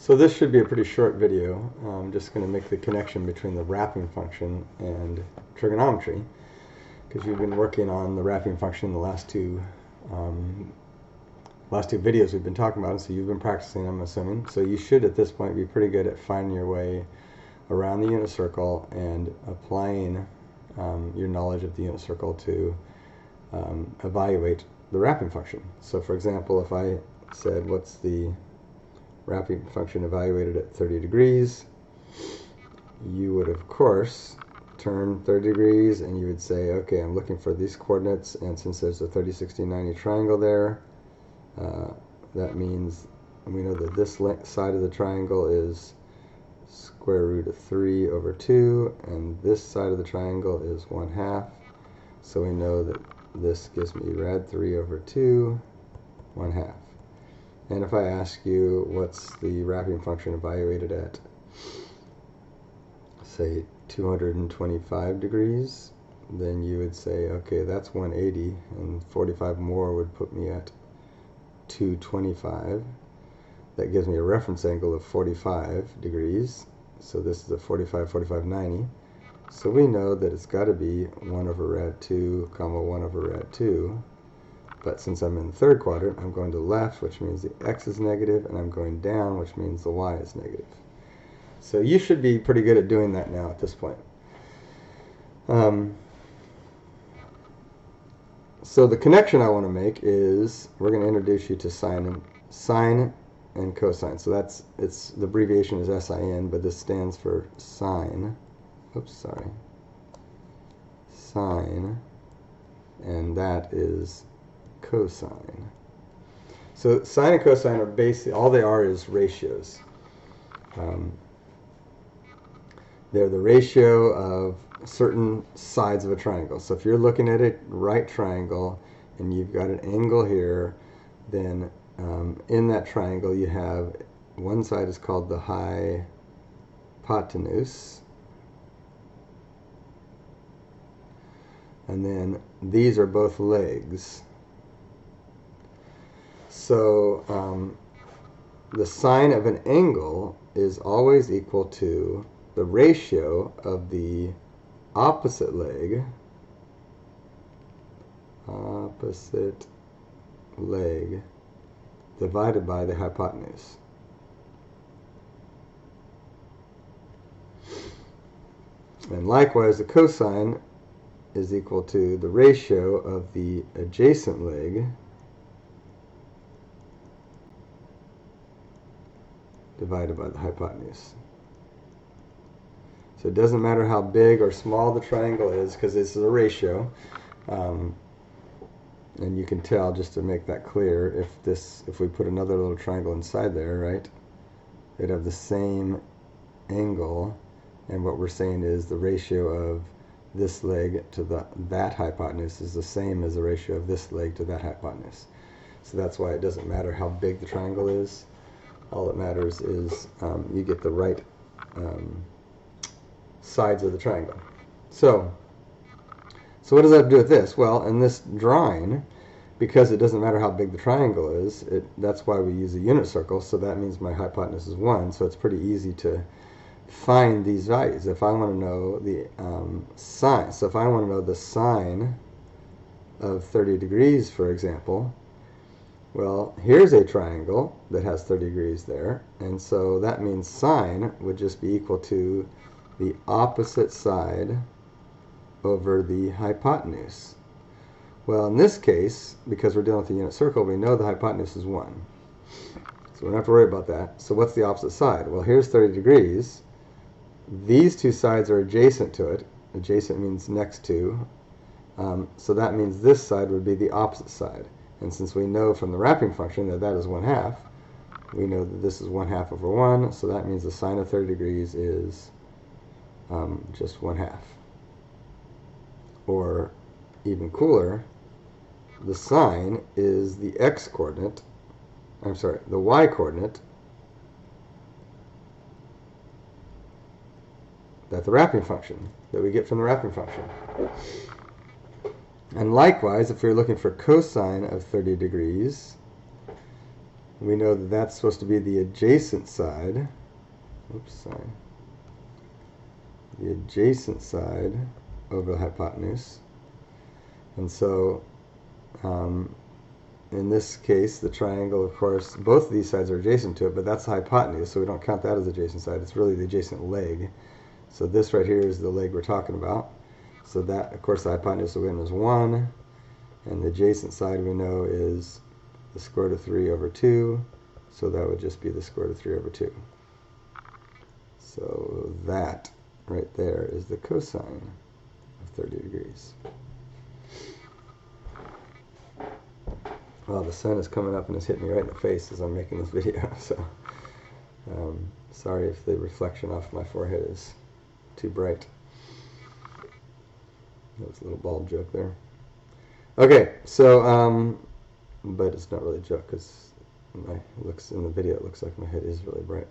So this should be a pretty short video. I'm just going to make the connection between the wrapping function and trigonometry, because you've been working on the wrapping function in the last two videos we've been talking about, so you've been practicing, I'm assuming. So you should at this point be pretty good at finding your way around the unit circle and applying your knowledge of the unit circle to evaluate the wrapping function. So for example, if I said, what's the wrapping function evaluated at 30 degrees, you would of course turn 30 degrees and you would say, okay, I'm looking for these coordinates, and since there's a 30, 60, 90 triangle there, that means we know that this side of the triangle is square root of 3 over 2, and this side of the triangle is 1/2, so we know that this gives me rad 3 over 2, 1/2. And if I ask you what's the wrapping function evaluated at, say, 225 degrees, then you would say, okay, that's 180, and 45 more would put me at 225. That gives me a reference angle of 45 degrees. So this is a 45, 45, 90. So we know that it's got to be 1 over rad 2, comma 1 over rad 2. But since I'm in the third quadrant, I'm going to the left, which means the x is negative, and I'm going down, which means the y is negative. So you should be pretty good at doing that now at this point. So the connection I want to make is, we're going to introduce you to sine and cosine. So the abbreviation is SIN, but this stands for sine. Sine, and that is cosine. So sine and cosine are basically, all they are is ratios. They're the ratio of certain sides of a triangle. So if you're looking at a right triangle and you've got an angle here, then in that triangle you have, one side is called the hypotenuse, and then these are both legs. So the sine of an angle is always equal to the ratio of the opposite leg divided by the hypotenuse. And likewise, the cosine is equal to the ratio of the adjacent leg divided by the hypotenuse. So it doesn't matter how big or small the triangle is, because this is a ratio. And you can tell, just to make that clear, if we put another little triangle inside there, right, it'd have the same angle, and what we're saying is the ratio of this leg to that hypotenuse is the same as the ratio of this leg to that hypotenuse. So that's why it doesn't matter how big the triangle is. All that matters is you get the right sides of the triangle. So what does that have to do with this? Well, in this drawing, because it doesn't matter how big the triangle is, that's why we use a unit circle, so that means my hypotenuse is 1, so it's pretty easy to find these values. If I want to know the sine, so if I want to know the sine of 30 degrees, for example, well, here's a triangle that has 30 degrees there, and so that means sine would just be equal to the opposite side over the hypotenuse. Well, in this case, because we're dealing with the unit circle, we know the hypotenuse is 1. So we don't have to worry about that. So what's the opposite side? Well, here's 30 degrees. These two sides are adjacent to it. Adjacent means next to. So that means this side would be the opposite side. And since we know from the wrapping function that that is 1/2, we know that this is 1/2 over 1, so that means the sine of 30 degrees is just 1/2. Or even cooler, the sine is the the y coordinate that the wrapping function, that we get from the wrapping function. And likewise, if you're looking for cosine of 30 degrees, We know that that's supposed to be the adjacent side. Oops, sorry. The adjacent side over the hypotenuse. And so, in this case, the triangle, of course, both of these sides are adjacent to it, but that's the hypotenuse, so we don't count that as the adjacent side. It's really the adjacent leg. So this right here is the leg we're talking about. So that, of course, the hypotenuse will win as 1, and the adjacent side we know is the square root of 3 over 2, so that would just be the square root of 3 over 2. So that right there is the cosine of 30 degrees. Well, the sun is coming up and it's hitting me right in the face as I'm making this video, so sorry if the reflection off my forehead is too bright. That was a little bald joke there. Okay, so, but it's not really a joke because in the video it looks like my head is really bright.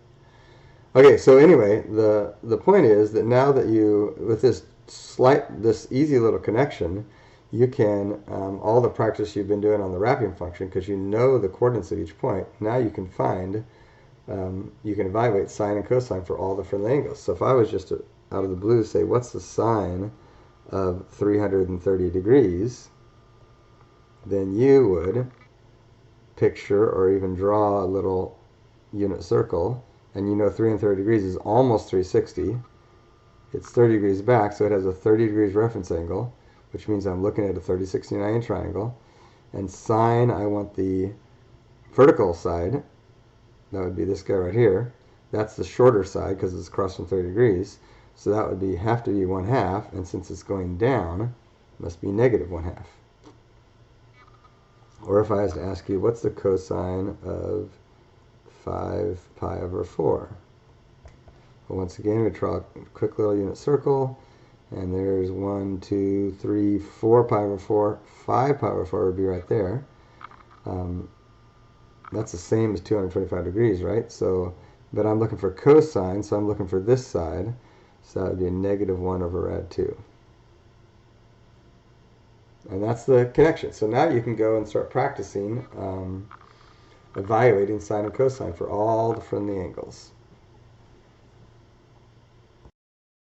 Okay, so anyway, the point is that now that you, with this easy little connection, you can, all the practice you've been doing on the wrapping function, because you know the coordinates of each point, now you can find, you can evaluate sine and cosine for all the friendly angles. So if I was just to, out of the blue, say, what's the sine of 330 degrees, then you would picture or even draw a little unit circle, and you know 330 degrees is almost 360. It's 30 degrees back, so it has a 30 degrees reference angle, which means I'm looking at a 30-60-90 triangle. And sine, I want the vertical side. That would be this guy right here. That's the shorter side because it's across from 30 degrees. So that would be have to be 1/2, and since it's going down, it must be negative 1/2. Or if I was to ask you, what's the cosine of 5 pi over 4? Well, once again, we draw a quick little unit circle. And there's 1, 2, 3, 4 pi over 4. 5 pi over 4 would be right there. That's the same as 225 degrees, right? So, but I'm looking for cosine, so I'm looking for this side. So that would be a negative 1 over rad 2. And that's the connection. So now you can go and start practicing evaluating sine and cosine for all the friendly angles.